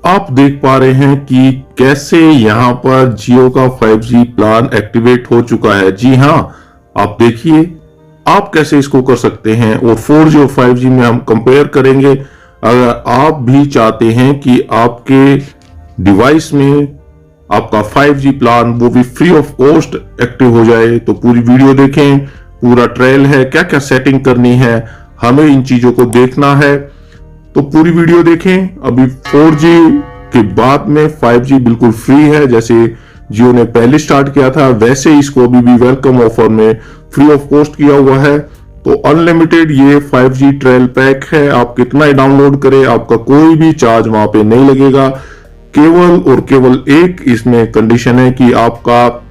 आप देख पा रहे हैं कि कैसे यहां पर जियो का 5G प्लान एक्टिवेट हो चुका है। जी हां, आप देखिए आप कैसे इसको कर सकते हैं और 4G और 5G में हम कंपेयर करेंगे। अगर आप भी चाहते हैं कि आपके डिवाइस में आपका 5G प्लान वो भी फ्री ऑफ कॉस्ट एक्टिव हो जाए तो पूरी वीडियो देखें। पूरा ट्रायल है, क्या क्या सेटिंग करनी है, हमें इन चीजों को देखना है, तो पूरी वीडियो देखें। अभी 4G के बाद में 5G बिल्कुल फ्री है, जैसे जियो ने पहले स्टार्ट किया था वैसे इसको अभी भी वेलकम ऑफर में फ्री ऑफ कॉस्ट किया हुआ है। तो अनलिमिटेड ये 5G ट्रायल पैक है, आप कितना ही डाउनलोड करें आपका कोई भी चार्ज वहां पे नहीं लगेगा। केवल और केवल एक इसमें कंडीशन है कि आपका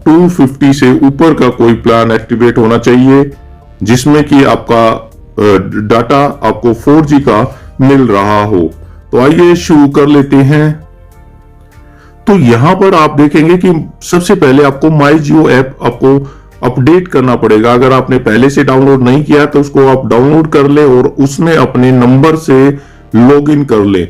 250 से ऊपर का कोई प्लान एक्टिवेट होना चाहिए जिसमें कि आपका डाटा आपको 4G का मिल रहा हो। तो आइए शुरू कर लेते हैं। तो यहां पर आप देखेंगे कि सबसे पहले आपको माई जियो ऐप आपको अपडेट करना पड़ेगा। अगर आपने पहले से डाउनलोड नहीं किया तो उसको आप डाउनलोड कर ले और उसमें अपने नंबर से लॉगिन कर ले।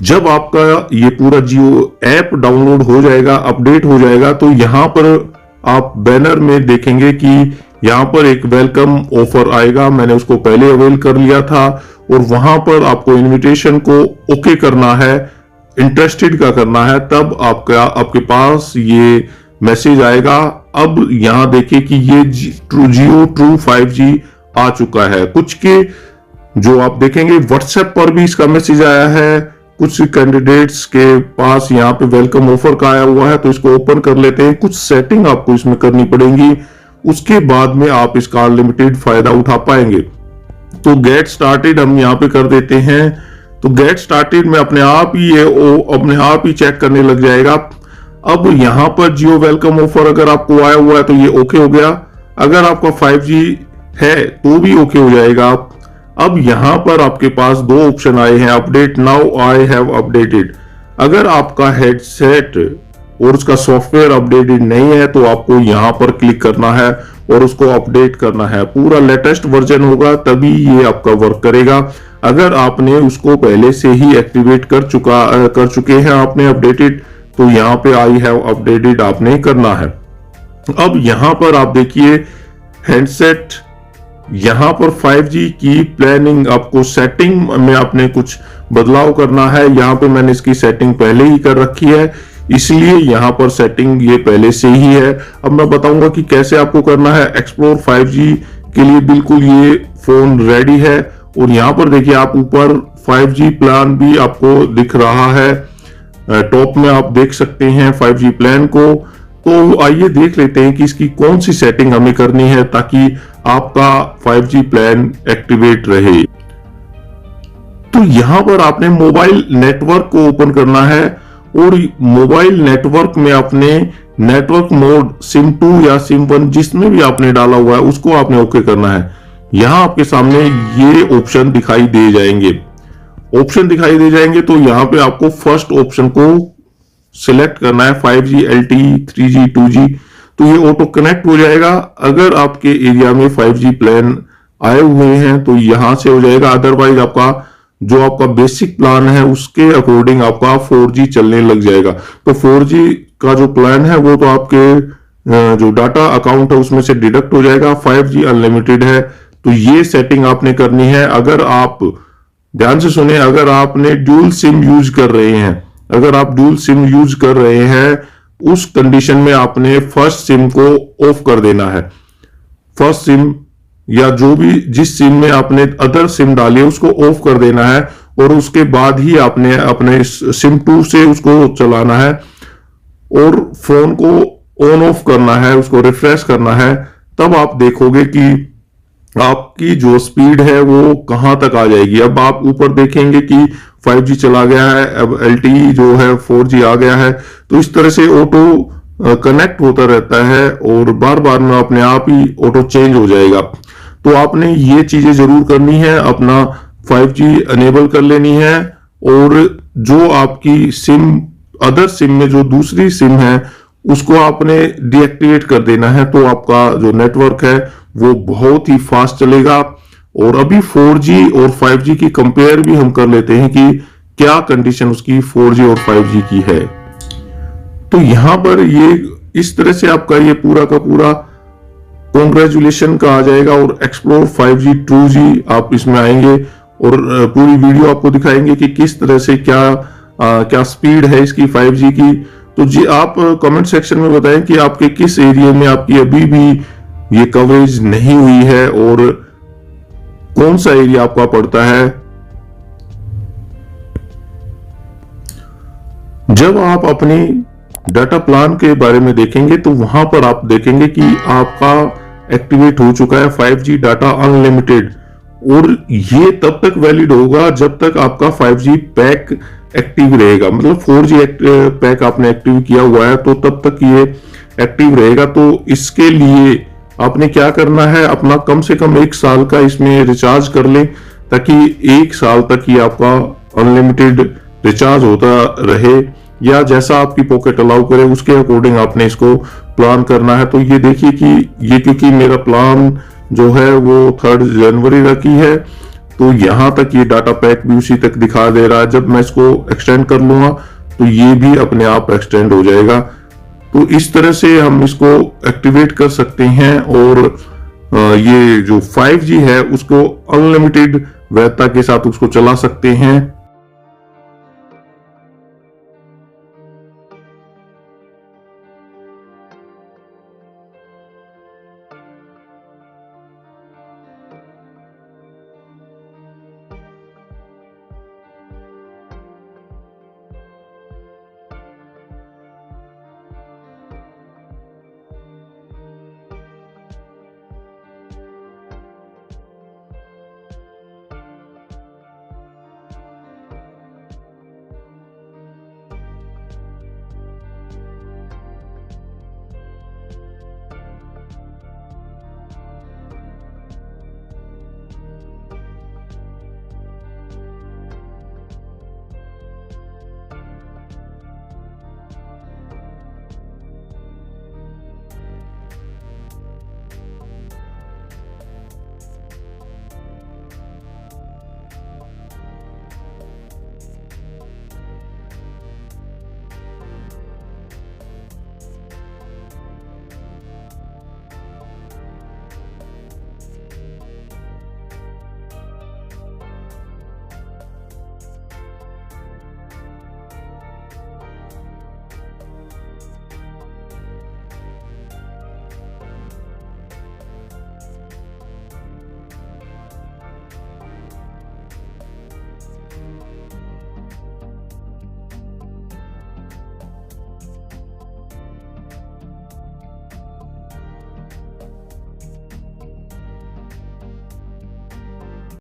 जब आपका ये पूरा जियो ऐप डाउनलोड हो जाएगा, अपडेट हो जाएगा, तो यहां पर आप बैनर में देखेंगे कि यहां पर एक वेलकम ऑफर आएगा। मैंने उसको पहले अवेल कर लिया था और वहां पर आपको इनविटेशन को ओके करना है, इंटरेस्टेड का करना है, तब आपके पास ये मैसेज आएगा। अब यहां देखिए कि ये जियो ट्रू 5G आ चुका है। कुछ के जो आप देखेंगे व्हाट्सएप पर भी इसका मैसेज आया है, कुछ कैंडिडेट्स के पास यहाँ पे वेलकम ऑफर का आया हुआ है, तो इसको ओपन कर लेते हैं। कुछ सेटिंग आपको इसमें करनी पड़ेगी, उसके बाद में आप इसका अनलिमिटेड फायदा उठा पाएंगे। तो गेट स्टार्टेड हम यहाँ पे कर देते हैं। तो गेट स्टार्टेड में अपने आप ही चेक करने लग जाएगा। अब यहाँ पर जियो वेलकम ऑफर अगर आपको आया हुआ है तो ये ओके हो गया। अगर आपका 5G है तो भी ओके हो जाएगा। अब यहां पर आपके पास दो ऑप्शन आए हैं, update now, I have updated. अगर आपका हेडसेट और उसका सॉफ्टवेयर अपडेटेड नहीं है तो आपको यहां पर क्लिक करना है और उसको अपडेट करना है। पूरा लेटेस्ट वर्जन होगा तभी ये आपका वर्क करेगा। अगर आपने उसको पहले से ही एक्टिवेट कर चुके हैं आपने अपडेटेड, तो यहाँ पे आई हैव अपडेटेड आपने करना है। अब यहां पर आप देखिए हैंडसेट, यहां पर 5G की प्लानिंग आपको सेटिंग में आपने कुछ बदलाव करना है। यहां पे मैंने इसकी सेटिंग पहले ही कर रखी है, इसलिए यहां पर सेटिंग ये पहले से ही है। अब मैं बताऊंगा कि कैसे आपको करना है। एक्सप्लोर 5G के लिए बिल्कुल ये फोन रेडी है और यहां पर देखिए आप ऊपर 5G प्लान भी आपको दिख रहा है, टॉप में आप देख सकते हैं 5G प्लान को। तो आइए देख लेते हैं कि इसकी कौन सी सेटिंग हमें करनी है ताकि आपका 5G प्लान एक्टिवेट रहे। तो यहां पर आपने मोबाइल नेटवर्क को ओपन करना है और मोबाइल नेटवर्क में आपने नेटवर्क मोड सिम 2 या सिम 1 जिसमें भी आपने डाला हुआ है उसको आपने ओके करना है। यहां आपके सामने ये ऑप्शन दिखाई दे जाएंगे। तो यहां पे आपको फर्स्ट ऑप्शन को सिलेक्ट करना है, 5G LTE 3G 2G, तो ये ऑटो कनेक्ट हो जाएगा। अगर आपके एरिया में 5G प्लान आए हुए हैं तो यहां से हो जाएगा, अदरवाइज आपका बेसिक प्लान है उसके अकॉर्डिंग आपका 4G चलने लग जाएगा। तो 4G का जो प्लान है वो तो आपके जो डाटा अकाउंट है उसमें से डिडक्ट हो जाएगा। 5G अनलिमिटेड है, तो ये सेटिंग आपने करनी है। अगर आप ध्यान से सुने, अगर आपने ड्यूल सिम यूज कर रहे हैं उस कंडीशन में आपने फर्स्ट सिम को ऑफ कर देना है। फर्स्ट सिम या जिस सिम में आपने अदर सिम डाली है उसको ऑफ कर देना है और उसके बाद ही आपने अपने सिम 2 से उसको चलाना है और फोन को ऑन ऑफ करना है, उसको रिफ्रेश करना है। तब आप देखोगे कि आपकी जो स्पीड है वो कहां तक आ जाएगी। अब आप ऊपर देखेंगे कि 5G चला गया है, अब LTE जो है 4G आ गया है। तो इस तरह से ऑटो कनेक्ट होता रहता है और बार बार में अपने आप ही ऑटो चेंज हो जाएगा। तो आपने ये चीजें जरूर करनी है, अपना 5G अनेबल कर लेनी है और जो आपकी अदर सिम में जो दूसरी सिम है उसको आपने डीएक्टिवेट कर देना है। तो आपका जो नेटवर्क है वो बहुत ही फास्ट चलेगा। और अभी 4G और 5G की कंपेयर भी हम कर लेते हैं कि क्या कंडीशन उसकी 4G और 5G की है। तो यहां पर ये इस तरह से आपका ये पूरा का पूरा कॉन्ग्रेचुलेशन का आ जाएगा और एक्सप्लोर 5G 2G आप इसमें आएंगे और पूरी वीडियो आपको दिखाएंगे कि किस तरह से क्या स्पीड है इसकी 5G की। तो जी आप कमेंट सेक्शन में बताएं कि आपके किस एरिया में आपकी अभी भी ये कवरेज नहीं हुई है और कौन सा एरिया आपका पड़ता है। जब आप अपनी डाटा प्लान के बारे में देखेंगे तो वहां पर आप देखेंगे कि आपका एक्टिवेट हो चुका है 5G डाटा अनलिमिटेड, और ये तब तक वैलिड होगा जब तक आपका 5G पैक एक्टिव रहेगा। मतलब 4G पैक आपने एक्टिव किया हुआ है तो तब तक ये एक्टिव रहेगा। तो इसके लिए आपने क्या करना है, अपना कम से कम 1 साल का इसमें रिचार्ज कर लें ताकि 1 साल तक ये आपका अनलिमिटेड रिचार्ज होता रहे, या जैसा आपकी पॉकेट अलाउ करे उसके अकॉर्डिंग आपने इसको प्लान करना है। तो ये देखिए कि ये क्योंकि मेरा प्लान जो है वो 3 जनवरी तक ही है तो यहां तक ये डाटा पैक भी उसी तक दिखा दे रहा है। जब मैं इसको एक्सटेंड कर लूंगा तो ये भी अपने आप एक्सटेंड हो जाएगा। तो इस तरह से हम इसको एक्टिवेट कर सकते हैं और ये जो 5G है उसको अनलिमिटेड वैधता के साथ उसको चला सकते हैं।